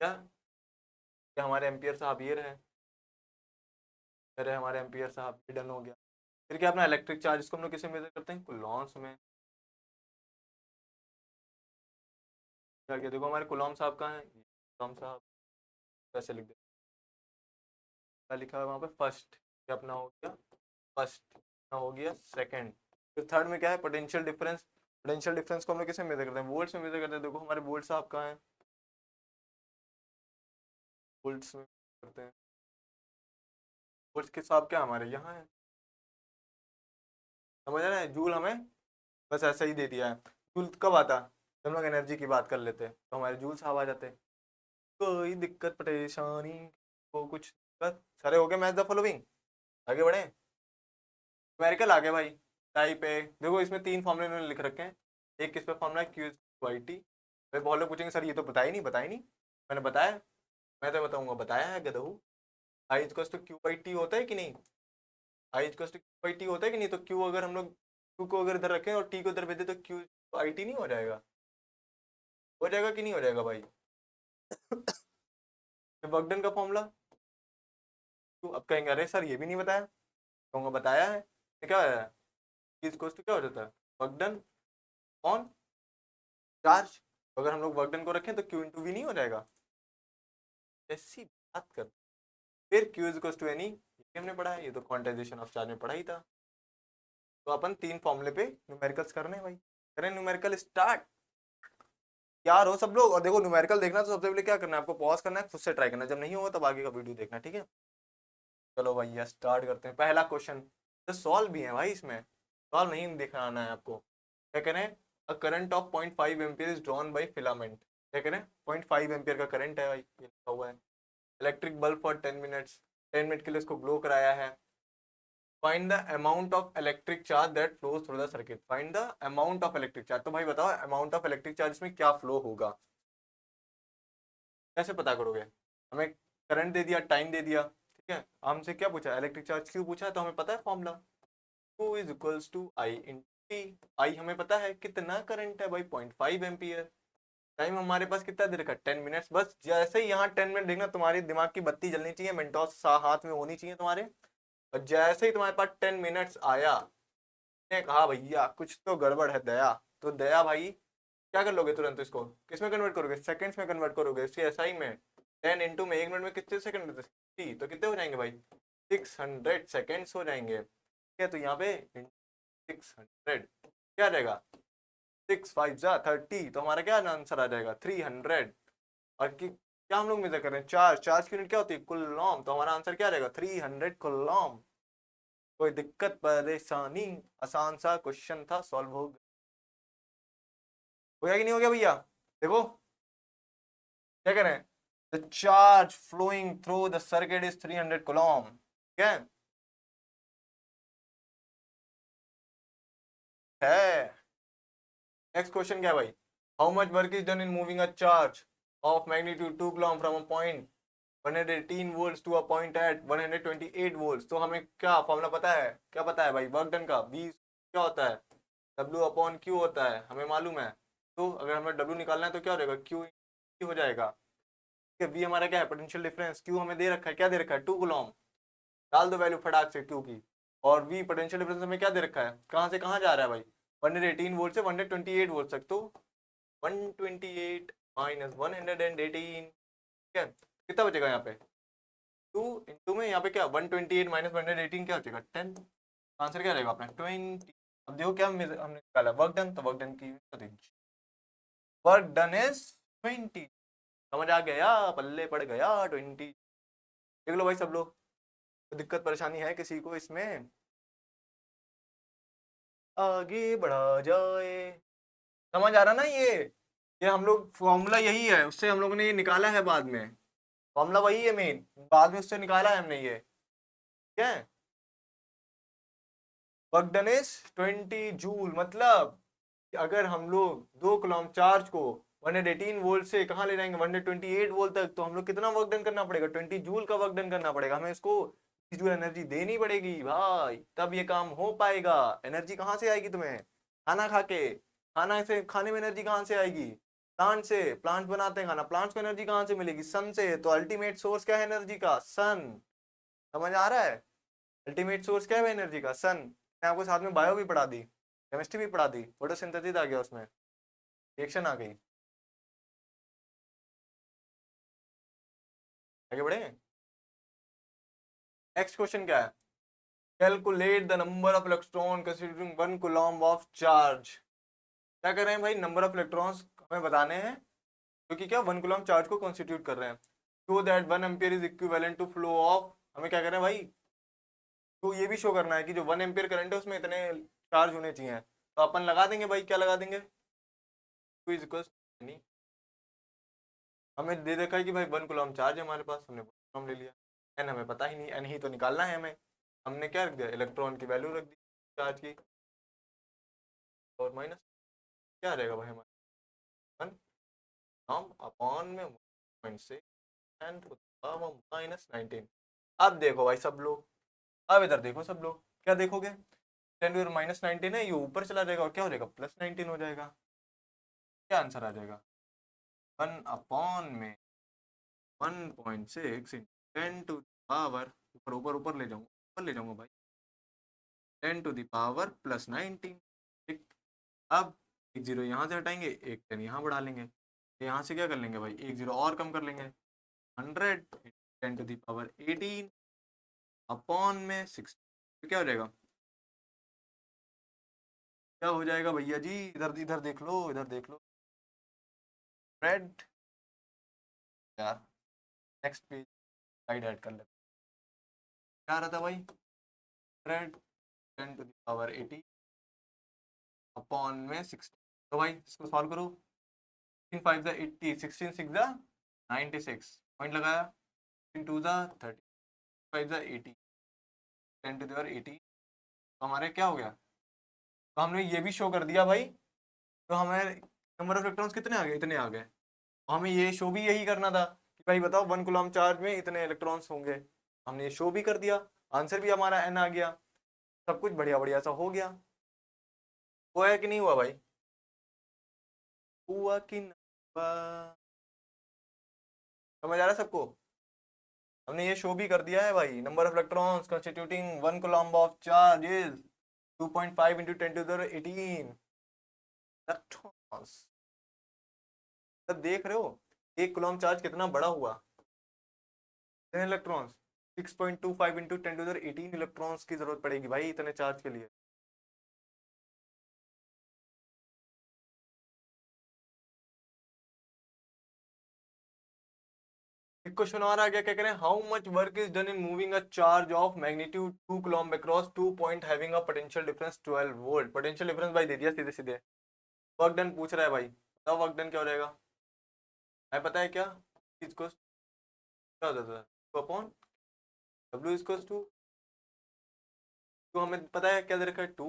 क्या, क्या हमारे एम्पियर साहब ये रहे, अरे हमारे एम्पियर साहब डन हो गया। फिर क्या अपना इलेक्ट्रिक चार्ज, इसको हम लोग किसे मेजर करते हैं, कूलॉम्स में। क्या क्या देखो हमारे कुलॉम साहब कहाँ है, कुलॉम साहब कैसे लिख दे, क्या लिखा है वहाँ पे, फर्स्ट, ये अपना हो गया फर्स्ट, अपना हो गया सेकंड। फिर थर्ड में क्या है, पोटेंशियल डिफरेंस। पोटेंशियल डिफरेंस को हम लोग किसमें मेजर करते हैं, वोल्ट्स में मेजर करते हैं। देखो हमारे वोल्ट साहब कहाँ है, वोल्ट्स में करते हैं, वोल्ट्स के साहब क्या हमारे यहाँ है, समझ रहे हैं। जूल हमें बस ऐसा ही दे दिया है। जूल कब आता, जब हम लोग एनर्जी की बात कर लेते हैं तो हमारे जूल साहब आ जाते हैं। कोई दिक्कत परेशानी को कुछ दिक्कत, सारे हो गए मैच द फॉलोइंग, आगे बढ़े। न्यूमेरिकल आ गया भाई, टाइप ए। देखो इसमें तीन फॉर्मूले इन्होंने लिख रखे हैं, एक किस पे फॉर्मूला है, क्यू वाई टी। भाई बहुत लोग पूछेंगे सर ये तो बताया ही नहीं, बताया ही नहीं। मैंने बताया, मैं तो बताऊंगा, बताया है गधऊ। I equals to Q by t होता है कि नहीं, I equals to Q by t होता है कि नहीं, तो क्यू अगर हम लोग क्यू को अगर इधर रखें और टी को इधर भेजें तो क्यू आई टी नहीं हो जाएगा, हो जाएगा कि नहीं हो जाएगा भाई। वर्कडन का फॉर्मूला, तो अब कहेंगे अरे सर ये भी नहीं बताया, कहूँगा बताया है। ये क्या है, इक्वल्स टू क्या हो जाता है, वर्कडन ऑन चार्ज। अगर हम लोग वर्कडन को रखें तो क्यू इंटू वी नहीं हो जाएगा, ऐसी बात कर। फिर Q is equals to N E, ये हमने पढ़ा है, ये तो क्वांटाइजेशन ऑफ चार्ज में पढ़ा ही था। तो अपन तीन फॉर्मूले पे न्यूमेरिकल्स करने हैं भाई, करें न्यूमेरिकल स्टार्ट। यार हो सब लोग, और देखो न्यूमेरिकल देखना तो सबसे पहले क्या करना है, आपको पॉज करना है, खुद से ट्राई करना है, जब नहीं होगा तब आगे का वीडियो देखना, ठीक है। चलो भैया स्टार्ट करते हैं। पहला क्वेश्चन तो सॉल्व भी है भाई, इसमें सॉल्व नहीं देखना आना है आपको। क्या करें, a current of 0.5 ampere is drawn by filament. क्या करें, 0.5 एम्पियर का करंट है भाई, ये लिखा हुआ है। Electric bulb for 10 minutes, 10 minute के लिए इसको ग्लो कराया है। Find the amount of electric charge that flows through the circuit. Find the amount of electric charge, तो भाई बताओ अमाउंट ऑफ इलेक्ट्रिक चार्ज में क्या फ्लो होगा, कैसे पता करोगे। हमें करंट दे दिया, टाइम दे दिया, ठीक है, हमसे क्या पूछा, इलेक्ट्रिक चार्ज क्यों पूछा है, तो हमें पता है formula, Q is equals to I in t. I हमें पता है कितना करंट है भाई, 0.5 एम्पियर। टाइम हमारे पास कितना दे रखा है, 10 मिनट्स। बस जैसे ही यहाँ 10 मिनट देखना, तुम्हारी दिमाग की बत्ती जलनी चाहिए, मिनटॉस हाथ में होनी चाहिए तुम्हारे। और जैसे ही तुम्हारे पास 10 मिनट्स आया, ने कहा भैया कुछ तो गड़बड़ है दया, तो दया भाई क्या कर लोगे तुरंत, इसको किस में कन्वर्ट करोगे, सेकंड्स में कन्वर्ट करोगे, इसकी एसआई में। 10 इंटू में, 1 मिनट में कितने सेकंड होते हैं, तो कितने हो जाएंगे भाई, 600 सेकेंड्स हो जाएंगे, ठीक है। तो यहाँ पे 600 क्या आ जाएगा, 6 5 जा 30, तो हमारा क्या आंसर आ जाएगा 300। और क्या हम लोग मेजर कर रहे हैं, चार्ज, चार्ज की यूनिट क्या होती है, कुलॉम, तो हमारा आंसर क्या रहेगा 300 कुलॉम। कोई दिक्कत परेशानी, आसान सा क्वेश्चन था, सॉल्व हो गया कि नहीं हो गया भैया। देखो क्या करें, the charge flowing through the circuit is 300 coulomb, ठीक है। नेक्स्ट क्वेश्चन क्या है भाई, how much work is done in moving a charge of magnitude 2 coulomb from a point 118 volts to a point at 128 volts. तो हमें क्या formula पता है, क्या पता है भाई, वर्क डन का V क्या होता है, W अपॉन Q होता है, हमें मालूम है। तो अगर हमें W निकालना है तो क्या हो जाएगा, Q हो जाएगा। V हमारा क्या है, पोटेंशियल डिफरेंस। Q हमें दे रखा है, क्या दे रखा है, 2 कूलॉम। डाल दो वैल्यू फटाक से Q की। और V पोटेंशियल डिफरेंस हमें क्या दे रखा है, कहाँ से कहाँ जा रहा है भाई, 118 वोल्ट से 128 वोल्ट तक। तो 128 माइनस 118, ठीक है, कितना बचेगा यहाँ पे, 2 इंटू में यहाँ पे क्या 128 माइनस 118 क्या हो जाएगा 10। आंसर क्या रहेगा अपना 20। अब देखो क्या हमने निकाला वर्क डन, तो वर्क डन की वर्क डन इज 20। समझ आ गया, पल्ले पड़ गया 20। देख लो भाई सब लोग, तो दिक्कत परेशानी है किसी को इसमें, आगे बढ़ा जाए। समझ आ रहा ना ये हम लोग फॉर्मूला यही है, उससे हम लोगों ने ये निकाला है बाद में, फॉर्मूला वही है मेन, बाद में उससे निकाला है हमने ये, ठीक है। वर्क डन इज 20 जूल, मतलब अगर हम लोग 2 कूलॉम चार्ज को 118 वोल्ट से कहाँ ले जाएंगे 128 वोल्ट तक, तो हम लोग कितना वर्क डन करना पड़ेगा, 20 जूल का वर्क डन करना पड़ेगा हमें, इसको जूल एनर्जी देनी पड़ेगी भाई, तब ये काम हो पाएगा। एनर्जी कहाँ से आएगी तुम्हें, खाना खा के, खाना से, खाने में एनर्जी कहाँ से आएगी, प्लांट से, प्लांट बनाते हैं खाना, प्लांट्स को एनर्जी कहाँ से मिलेगी, सन से। तो अल्टीमेट सोर्स क्या है एनर्जी का, सन। समझ आ रहा है, अल्टीमेट सोर्स क्या है एनर्जी का, सन। मैंने आपको साथ में बायो भी पढ़ा दी, केमिस्ट्री भी पढ़ा दी, फोटोसिंथेसिस आ गया उसमें, रिएक्शन आ गई। आगे बढ़े। नेक्स्ट क्वेश्चन क्या है, calculate the number of electron considering 1 coulomb of charge. क्या कर रहे हैं भाई, नंबर ऑफ इलेक्ट्रॉन्स हमें बताने हैं क्योंकि क्या 1 कूलम्ब चार्ज को कॉन्स्टिट्यूट कर रहे हैं। Show that 1 ampere is equivalent to flow of, हमें क्या कर रहे हैं भाई, तो ये भी शो करना है कि जो 1 एम्पियर करंट है उसमें इतने चार्ज होने चाहिए। तो अपन लगा देंगे भाई, क्या लगा देंगे, Q इज इक्वल, हमें दे रखा है कि भाई 1 कूलम्ब चार्ज है हमारे पास, हमने 1 कूलम्ब ले लिया। एन हमें पता ही नहीं, एन ही तो निकालना है हमें, हमने क्या रख दिया, इलेक्ट्रॉन की वैल्यू रख दी चार्ज की, और माइनस क्या रहेगा भाई हमारा 1 कूलम्ब अपॉन में 1.6 एंड -19। अब देखो भाई सब लोग, अब इधर देखो सब लोग, क्या देखोगे, 10⁻⁻19 है, ये ऊपर चला जाएगा और क्या हो जाएगा, +19 हो जाएगा। क्या आंसर आ जाएगा, 1 अपॉन में 1.6 10 टू पावर, ऊपर ऊपर ऊपर ले जाऊंगा, ऊपर ले जाऊंगा भाई, 10 टू पावर +19। ठीक, अब एक जीरो यहाँ से हटाएंगे, एक 10 यहाँ बढ़ा लेंगे, यहाँ से क्या कर लेंगे भाई, एक जीरो और कम कर लेंगे, 100 10 टू पावर 18 अपॉन में 6, तो क्या हो जाएगा, क्या हो जाएगा भैया जी, इधर इधर देख लो, इधर देख लो, रेड यार, नेक्स्ट पेज स्लाइड ऐड कर लेते, क्या रहा था भाई, रेड 10 टू पावर 80 अपॉन में 60। तो भाई इसको सॉल्व करो, 16 5 ज़ा 80, 16 6 ज़ा 96, पॉइंट लगाया, 16 2 ज़ा 30, 5 ज़ा 80, 10 टू पावर 80, तो हमारे क्या हो गया, तो हमने ये भी शो कर दिया भाई, तो हमें नंबर ऑफ इलेक्ट्रॉन्स कितने आ गए, इतने आ गए। हमें ये शो भी यही करना था कि भाई बताओ 1 कूलम्ब चार्ज में इतने इलेक्ट्रॉन्स होंगे, हमने ये शो भी कर दिया, आंसर भी हमारा एन आ गया, सब कुछ बढ़िया बढ़िया सा हो गया। हुआ है कि नहीं हुआ भाई, हुआ कि नहीं हुआ, समझ आ रहा है सबको, हमने ये शो भी कर दिया है भाई, number of electrons constituting 1 coulomb of charge is 2.5 × 10⁻18 electrons. तब देख रहे हो 1 कूलम्ब चार्ज कितना बड़ा हुआ, कितने इलेक्ट्रॉन्स, 6.25 × 10⁻18 इलेक्ट्रॉन्स की जरूरत पड़ेगी भाई इतने चार्ज के लिए। एक क्वेश्चन और आ गया, क्या करें, how much work is done in moving a charge of magnitude 2 coulomb across 2 point having a potential difference 12 volt. Potential difference भाई दे दिया सीधे सीधे, वर्क डन पूछ रहा है भाई, बताओ वर्क डन क्या हो जाएगा, है पता है क्या, इसको क्या होता है, two upon W equal to हमें पता है क्या दे रखा है 2।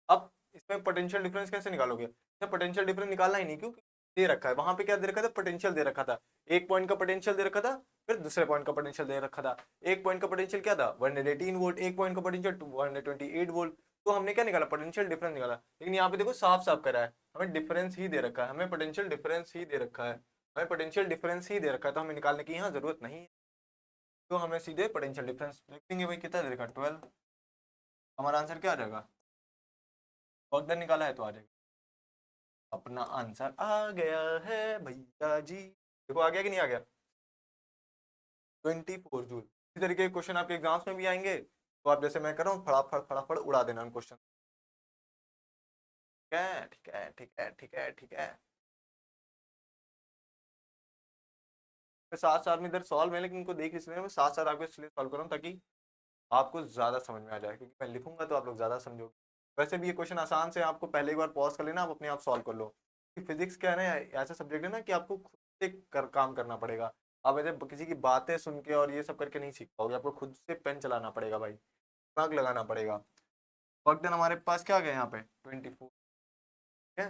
अब इसमें पोटेंशियल डिफरेंस कैसे निकालोगे, इसमें पोटेंशियल डिफरेंस निकालना ही नहीं, क्योंकि दे रखा है, वहां पे क्या दे रखा था, पोटेंशियल दे रखा था, एक पॉइंट का पोटेंशियल दे रखा था, फिर दूसरे पॉइंट का पोटेंशियल दे रखा था, एक पॉइंट का पोटेंशियल क्या था 118 वोल्ट, एक पॉइंट का पोटेंशियल 128 वोल्ट, तो हमने क्या निकाला, पोटेंशियल डिफरेंस निकाला। लेकिन यहाँ पे देखो साफ साफ करा है, हमें डिफरेंस ही दे रखा है, हमें पोटेंशियल डिफरेंस ही दे रखा है, हमें पोटेंशियल डिफरेंस ही दे रखा है, तो हमें निकालने की यहाँ जरूरत नहीं है, तो हमें सीधे पोटेंशियल डिफरेंस लिखेंगे भाई, कितना दे रखा 12, हमारा आंसर क्या आ जाएगा, वर्क डन निकाला है तो आ जाएगा, अपना आंसर आ गया है भैया जी, देखो आ गया कि नहीं आ गया, 24 जूल। इसी तरीके के क्वेश्चन आपके एग्जाम्स में भी आएंगे, तो आप जैसे मैं कर रहा हूँ फटाफट फटाफट उड़ा देना उन क्वेश्चन, ठीक है ठीक है ठीक है ठीक है ठीक है। मैं साथ साथ में इधर सॉल्व है, लेकिन इनको देख इसलिए मैं साथ साथ आपको इसलिए सॉल्व कर रहा हूँ ताकि आपको ज़्यादा समझ में आ जाए, क्योंकि मैं लिखूंगा तो आप लोग ज़्यादा समझोगे। वैसे भी ये क्वेश्चन आसान से, आपको पहले एक बार पॉज कर लेना, आप अपने आप सॉल्व कर लो। फिजिक्स क्या है ना, ऐसा सब्जेक्ट है ना कि आपको खुद से काम करना पड़ेगा, आप ऐसे किसी की बातें सुन के और ये सब करके नहीं सीख पाओगे, आपको खुद से पेन चलाना पड़ेगा भाई, दिमाग लगाना पड़ेगा। वक्त दिन हमारे पास क्या आ गया यहाँ पे 24, ठीक है।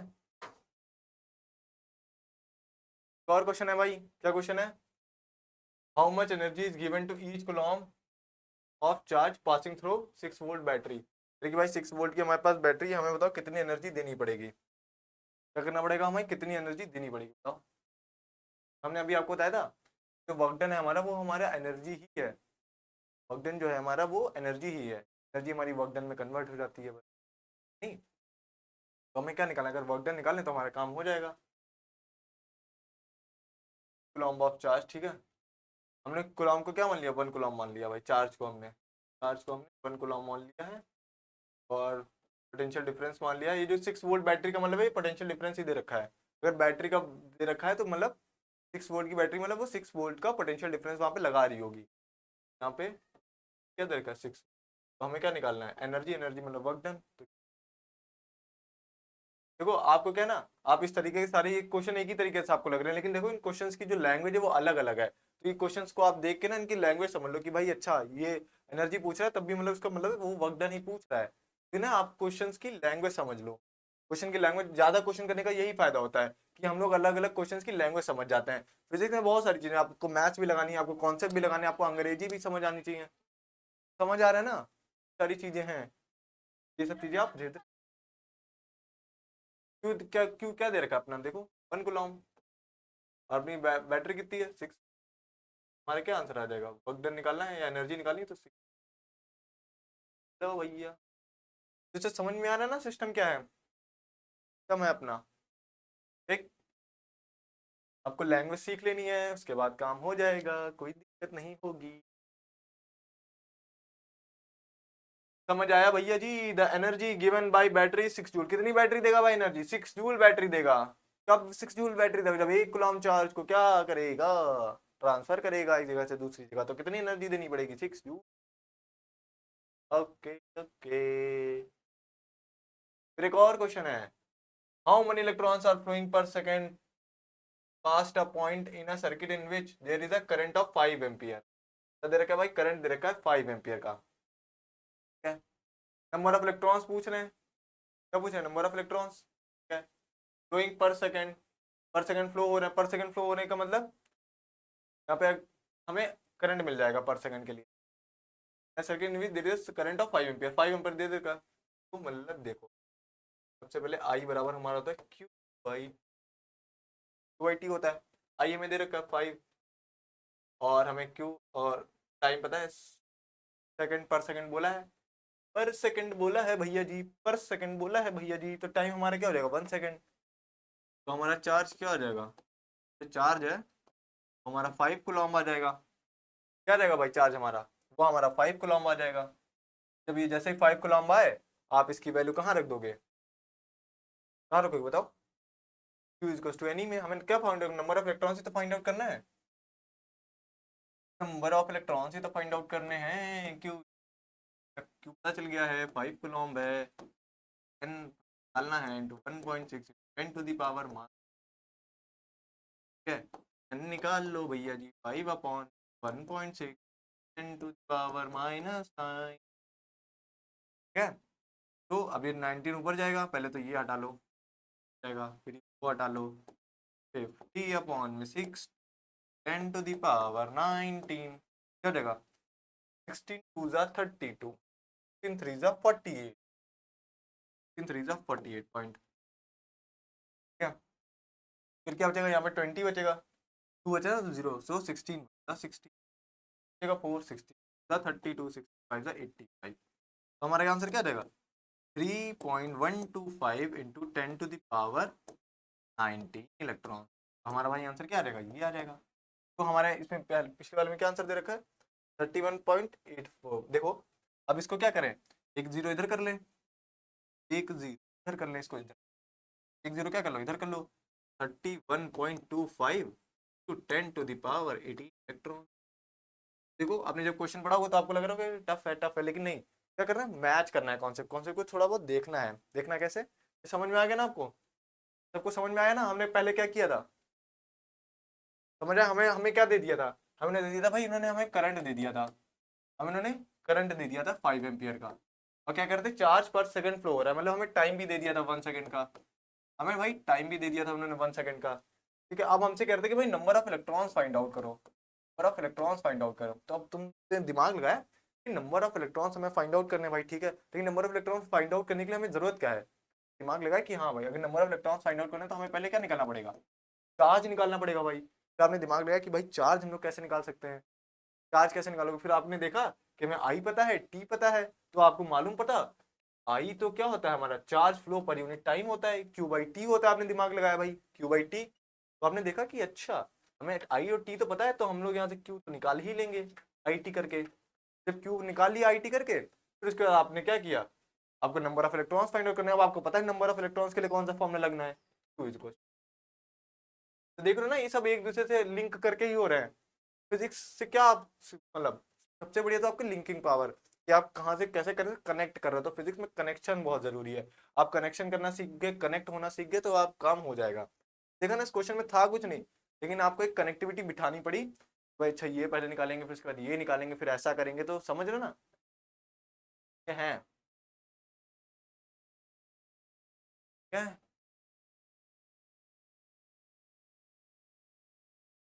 एक और क्वेश्चन है भाई, क्या क्वेश्चन है, how much energy is given to each coulomb of charge passing through 6 volt battery. देखिए भाई 6 वोल्ट की हमारे पास बैटरी है, हमें बताओ कितनी एनर्जी देनी पड़ेगी, क्या करना पड़ेगा, हमें कितनी एनर्जी देनी पड़ेगी बताओ। हमने अभी आपको बताया था, जो वर्क डन है हमारा वो हमारा एनर्जी ही है, वर्क डन जो है हमारा वो एनर्जी ही है, एनर्जी हमारी वर्क डन में कन्वर्ट हो जाती है बस, नहीं। तो हमें क्या निकालना है, अगर वर्क डन निकालें तो हमारा काम हो जाएगा, कूलम्ब ऑफ चार्ज, ठीक है। हमने कूलम को क्या मान लिया, 1 कूलम मान लिया भाई, चार्ज को हमने 1 कूलम मान लिया है। और पोटेंशियल डिफरेंस मान लिया। ये जो 6 वोल्ट बैटरी का मतलब है, पोटेंशियल डिफरेंस ही दे रखा है। अगर बैटरी का दे रखा है तो मतलब 6 वोल्ट की बैटरी, मतलब वो 6 वोल्ट का पोटेंशियल डिफरेंस वहाँ पे लगा रही होगी। यहाँ पे क्या दे रखा है, 6। तो हमें क्या निकालना है, एनर्जी। एनर्जी मतलब वर्क डन। तो देखो आपको क्या है ना, आप इस तरीके के सारे क्वेश्चन एक ही तरीके से आपको लग रहे हैं, लेकिन देखो इन क्वेश्चंस की जो लैंग्वेज है वो अलग अलग है। तो ये क्वेश्चंस को आप देख के ना इनकी लैंग्वेज समझ लो कि भाई अच्छा ये एनर्जी पूछ रहा है, तब भी मतलब उसका मतलब वो वर्क डन ही पूछ रहा है। तो ना आप क्वेश्चंस की लैंग्वेज समझ लो। क्वेश्चन की लैंग्वेज, ज्यादा क्वेश्चन करने का यही फायदा होता है कि हम लोग अलग अलग क्वेश्चन की लैंग्वेज समझ जाते हैं। फिजिक्स में बहुत सारी चीजें, आपको मैथ्स भी लगानी है, आपको कॉन्सेप्ट भी लगाने हैं, आपको अंग्रेजी भी समझ आनी चाहिए। समझ आ रहा है ना, सारी चीजें हैं। ये सब चीजें आप धीरे धीरे, क्यों क्या दे रखा है अपना, देखो 1 कूलम। और अपनी बैटरी कितनी है, 6। हमारा क्या आंसर आ जाएगा, वर्क डन निकालना है या एनर्जी निकालनी है, तो 6। तो भैया तो समझ में आ रहा है ना सिस्टम क्या है, सिस्टम है अपना। एक, आपको लैंग्वेज सीख लेनी है, उसके बाद काम हो जाएगा, कोई दिक्कत नहीं होगी। समझ आया भैया जी। The energy given by battery 6 joule. कितनी बैटरी देगा भाई एनर्जी, 6 जूल बैटरी देगा। कब 6 जूल बैटरी देगा, जब 1 कूलम चार्ज को क्या करेगा, ट्रांसफर करेगा एक जगह से दूसरी जगह। तो कितनी एनर्जी देनी पड़ेगी, 6 जूल। Okay okay. फिर एक और क्वेश्चन है, how many electrons are flowing per second past a point in a circuit in which there is a current of 5 ampere. तो दे रखा है भाई, करंट दे रखा है 5 एम्पियर का। ठीक है, नंबर ऑफ इलेक्ट्रॉन्स पूछ रहे हैं। क्या पूछ रहे हैं, नंबर ऑफ इलेक्ट्रॉन्स। ठीक है, फ्लोइंग पर सेकंड फ्लो हो रहे हैं। पर सेकंड फ्लो होने का मतलब यहाँ पे हमें करंट मिल जाएगा पर सेकंड के लिए। Circuit in which there is current of 5 ampere, 5 ampere दे देगा। तो मतलब देखो, सबसे पहले आई बराबर हमारा होता है क्यू बाई टी होता है। आई हमें दे रखा है 5, और हमें क्यू और टाइम पता है, सेकंड पर सेकंड बोला है, पर सेकंड बोला है भैया जी, पर सेकंड बोला है भैया जी। तो टाइम हमारा क्या हो जाएगा, 1 सेकंड। तो हमारा चार्ज क्या आ जाएगा, तो चार्ज है हमारा 5 कूलम आ जाएगा। क्या आ जाएगा भाई चार्ज हमारा, वो हमारा 5 कूलम आ जाएगा। जब ये जैसे ही 5 कूलम आए, आप इसकी वैल्यू कहाँ रख दोगे, कहाँ रखोगे बताओ। Q इज टू एनी में हमें क्या find out, number of electrons ही तो फाइंड आउट करना है। नंबर ऑफ इलेक्ट्रॉन्स ही तो फाइंड आउट करने हैं। क्यू, क्यू पता चल गया है 5 कूलम है। n डालना है इंटू 1.6 10 टू द पावर मान। ठीक है, n निकाल लो भैया जी, 5 अपॉन 1.6 10 टू द पावर -9। ठीक है, तो अब ये 19 ऊपर जाएगा, पहले तो ये हटा लो जाएगा, फिर वो हटा लो, 50 अपॉन में 6 10 टू द पावर 19। क्या हो जाएगा, 16 2 जा 32, 16 3 जा 48, 16 3 जा 48 पॉइंट। क्या, फिर क्या बचेगा, यहाँ पे 20 बचेगा, 2 बचेगा तो 0, सो 16 60 बचेगा 4, 60 32, 65 85। तो हमारा आंसर क्या जाएगा, 3.125 into 10 to the power 19 electron. हमारा भाई आंसर क्या आ जाएगा, ये आ जाएगा। तो हमारे इसमें पिछले वाले में क्या आंसर दे रखा है, 31.84। देखो अब इसको क्या करें, एक जीरो इधर कर लें, एक जीरो इधर कर लें, इसको इधर एक जीरो क्या कर लो, इधर कर लो। 31.25 to 10 to the power 18 electron. देखो आपने जब क्वेश्चन पढ़ा होगा तो आपको लग रहा है टफ है, लेकिन नहीं, क्या करना है, मैच करना है कॉन्सेप्ट, कॉन्सेप्ट को थोड़ा बहुत देखना है। देखना कैसे, समझ में आ गया ना आपको, सबको समझ में आया ना। हमने पहले क्या किया था, समझ आया, हमें हमें क्या दे दिया था, हमने दे दिया था भाई, इन्होंने हमें करंट दे दिया था, हम इन्होंने करंट दे दिया था 5 एम्पियर का। और क्या करते, चार्ज पर सेकंड फ्लो हो रहा है, मतलब हमें टाइम भी दे दिया था 1 सेकंड का, हमें भाई टाइम भी दे दिया था उन्होंने 1 सेकंड का। ठीक है, अब हमसे कहते हैं कि भाई number of electrons find out करो, number of electrons find out करो। तो अब तुमने दिमाग लगाया कि नंबर ऑफ इलेक्ट्रॉन्स हमें फाइंड आउट करने भाई, ठीक है, लेकिन number of electrons find out करने के लिए हमें जरूरत क्या है, दिमाग लगाया कि हाँ भाई अगर number of electrons find out करना है तो हमें पहले क्या निकालना पड़ेगा, चार्ज निकालना पड़ेगा भाई। तो आपने दिमाग लगाया कि भाई चार्ज हम लोग कैसे निकाल सकते हैं, चार्ज कैसे निकालोगे। फिर आपने देखा कि हमें आई पता है, टी पता है, तो आपको मालूम पता, आई तो क्या होता है हमारा चार्ज फ्लो पर यूनिट टाइम होता है, क्यू बाई टी होता है। आपने दिमाग लगाया भाई क्यू बाई टी, तो आपने देखा कि अच्छा हमें आई और टी तो पता है, तो हम लोग यहाँ से क्यू तो निकाल ही लेंगे आई टी करके। जब क्यू निकाल लिया आई टी करके, फिर उसके बाद आपने क्या किया, आपको number of electrons find out करना है। अब आपको पता है नंबर ऑफ इलेक्ट्रॉन्स के लिए कौन सा फॉर्मूला लगना है, क्यू इज, तो देख रहे हो ना ये सब एक दूसरे से लिंक करके ही हो रहे हैं। फिजिक्स से क्या आप मतलब सबसे बढ़िया तो आपकी लिंकिंग पावर, कि आप कहाँ से कैसे कर कनेक्ट कर रहे हो। तो फिजिक्स में कनेक्शन बहुत जरूरी है। आप कनेक्शन करना सीख गए, कनेक्ट होना सीख गए, तो आप काम हो जाएगा। देखा ना, इस क्वेश्चन में था कुछ नहीं, लेकिन आपको एक कनेक्टिविटी बिठानी पड़ी। भाई अच्छा ये पहले निकालेंगे, फिर उसके बाद ये निकालेंगे, फिर ऐसा करेंगे, तो समझ रहे हो ना क्या है क्या है।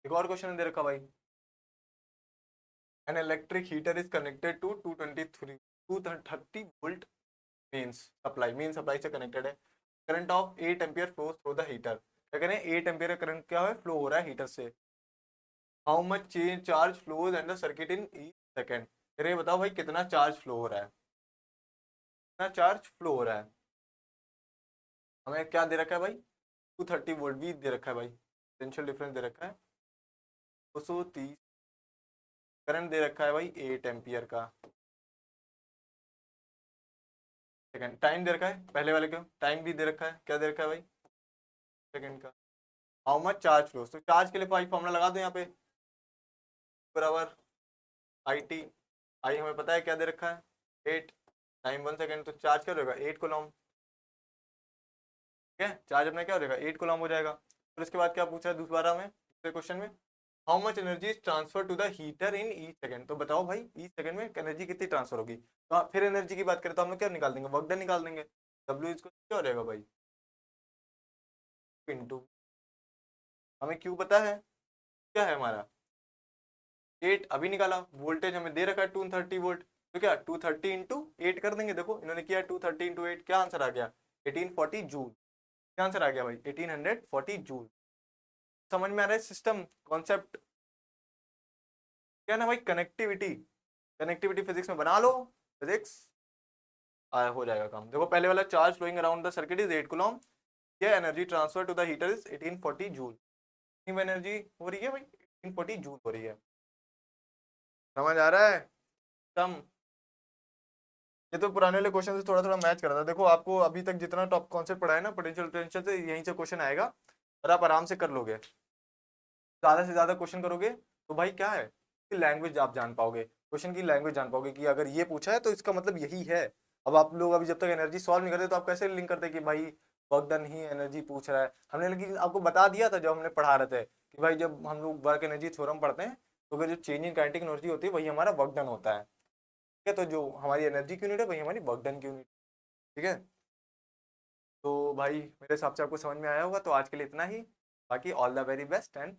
एक और क्वेश्चन दे रखा भाई, an electric heater is connected to 230 volt main supply से कनेक्टेड है। Current of 8 ampere flow through the heater, क्या करें 8 एम्पियर का करंट क्या है फ्लो हो रहा है हीटर से। How much change charge flows and the circuit in each second, फिर ये बताओ भाई कितना चार्ज फ्लो हो रहा है, कितना चार्ज फ्लो हो रहा है। हमें क्या दे रखा है भाई, 230 वोल्ट भी दे रखा है भाई, पोटेंशियल डिफरेंस दे रखा है 230, करंट दे रखा है भाई 8 एम्पियर का। सेकंड टाइम दे रखा है, पहले वाले का टाइम भी दे रखा है, क्या दे रखा है भाई सेकंड का। हाउ मच चार्ज फ्लो, तो चार्ज के लिए भाई फॉर्मूला लगा दो यहाँ पे, बराबर आई टी, आई हमें पता है क्या दे रखा है 8, टाइम 1 सेकेंड, तो चार्ज क्या रहेगा 8 कूलम। ठीक है, चार्ज अपना क्या हो जाएगा 8 कूलम हो जाएगा। फिर उसके बाद क्या पूछा है दोबारा में दूसरे क्वेश्चन में, how much energy is transfer to the heater in each second, तो बताओ भाई ईच सेकंड में एनर्जी कितनी ट्रांसफर होगी। तो फिर एनर्जी की बात करें तो हम लोग क्या निकाल देंगे, वर्क डन निकाल देंगे। डब्ल्यू इसको क्या हो जाएगा भाई इंटू, हमें क्यू पता है क्या है हमारा 8, अभी निकाला। वोल्टेज हमें दे रखा है 230 वोल्ट, तो क्या 230 इंटू 8 कर देंगे। देखो इन्होंने किया 230 इंटू 8, क्या आंसर आ गया 1840 जूल। क्या आंसर आ गया भाई 1840 जूल। समझ में आ रहा है सिस्टम कॉन्सेप्ट, क्या ना भाई कनेक्टिविटी, कनेक्टिविटी फिजिक्स में बना लो, फिजिक्स हो जाएगा काम। देखो पहले वाला charge flowing around the circuit is 8 coulomb, क्या energy transfer to the heater is 1840 joule. कितनी एनर्जी हो रही है भाई 1840 जूल हो रही है। समझ आ रहा है सम, ये तो पुराने वाले क्वेश्चन से थोड़ा थोड़ा मैच कर रहा था। देखो आपको अभी तक जितना टॉप कॉन्सेप्ट पढ़ा है ना पोटेंशियल पोटेंशियल से, यहीं से क्वेश्चन आएगा और आप आराम से कर लोगे। ज्यादा से ज्यादा क्वेश्चन करोगे तो भाई क्या है कि लैंग्वेज आप जान पाओगे, क्वेश्चन की लैंग्वेज जान पाओगे कि अगर ये पूछा है तो इसका मतलब यही है। अब आप लोग अभी जब तक एनर्जी सॉल्व नहीं करते तो आप कैसे लिंक करते कि भाई वर्क डन ही एनर्जी पूछ रहा है। हमने लेकिन आपको बता दिया था जब हमने पढ़ा रहे थे कि भाई जब हम लोग वर्क एनर्जी थ्योरम पढ़ते हैं तो फिर जो चेंज इन काइनेटिक एनर्जी होती है वही हमारा वर्क डन होता है। ठीक है, तो जो हमारी एनर्जी की यूनिट है वही हमारी वर्क डन की यूनिट। ठीक है, तो भाई मेरे हिसाब से आपको समझ में आया होगा, तो आज के लिए इतना ही। बाकी all the very best and